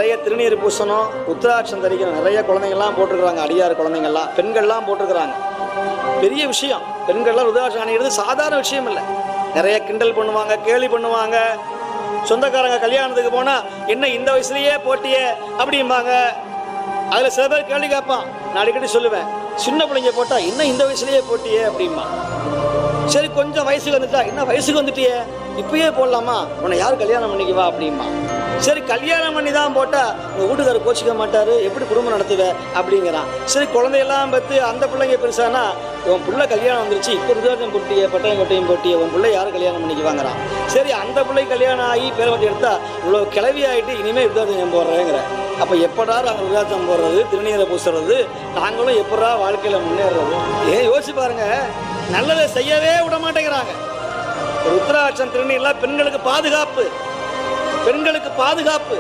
நிறைய திருநீர் பூசணும், உத்திராட்சம் தரிக்கணும். நிறைய குழந்தைங்கள்லாம் போட்டிருக்கிறாங்க, அடியார் குழந்தைங்கள்லாம், பெண்கள்லாம் போட்டிருக்கிறாங்க. பெரிய விஷயம். பெண்கள்லாம் ருத்ராட்சம் அணிகிறது சாதாரண விஷயம் இல்லை. நிறைய கிண்டல் பண்ணுவாங்க, கேலி பண்ணுவாங்க. சொந்தக்காரங்க கல்யாணத்துக்கு போனால் என்ன இந்த வயசுலேயே போட்டியே அப்படிம்பாங்க. அதில் சில பேர் கேள்வி கேட்பான். நான் அடிக்கடி சொல்லுவேன், சின்ன பிள்ளைங்க போட்டால் இன்னும் இந்த வயசுலேயே போட்டியே அப்படிம்பா. சரி கொஞ்சம் வயசுக்கு வந்துட்டா, என்ன வயசுக்கு வந்துட்டியே இப்பயே போடலாமா, உன்னை யார் கல்யாணம் பண்ணிக்குவா அப்படிமா. சரி கல்யாணம் பண்ணி தான் போட்டால் உங்கள் வீட்டுக்காரர் கோச்சிக்க மாட்டார், எப்படி குடும்பம் நடத்துவேன் அப்படிங்கிறான். சரி குழந்தையெல்லாம் பார்த்து அந்த பிள்ளைங்க பெருசானா, உன் பிள்ளை கல்யாணம் வந்துருச்சு, இப்போ ருத்ராட்சம் போட்டிய பட்டயம் கொட்டையும் போட்டிய, உன் பிள்ளை யாரும் கல்யாணம் பண்ணிக்குவாங்கிறான். சரி அந்த பிள்ளை கல்யாணம் ஆகி பேரவத்தை எடுத்தா இவ்வளோ கிளவி ஆகிட்டு இனிமேல் ருத்ராட்சம் போடுறேங்கிற. அப்போ எப்படா நாங்கள் ருத்ராட்சம் போடுறது, திருநீரை பூசுறது, நாங்களும் எப்படா வாழ்க்கையில் முன்னேறது? ஏன் யோசிச்சு பாருங்க, நல்லதை செய்யவே விட மாட்டேங்கிறாங்க. ருத்ராட்சம் திருநீர்லாம் பெண்களுக்கு பாதுகாப்பு, பெண்களுக்கு பாதுகாப்பு.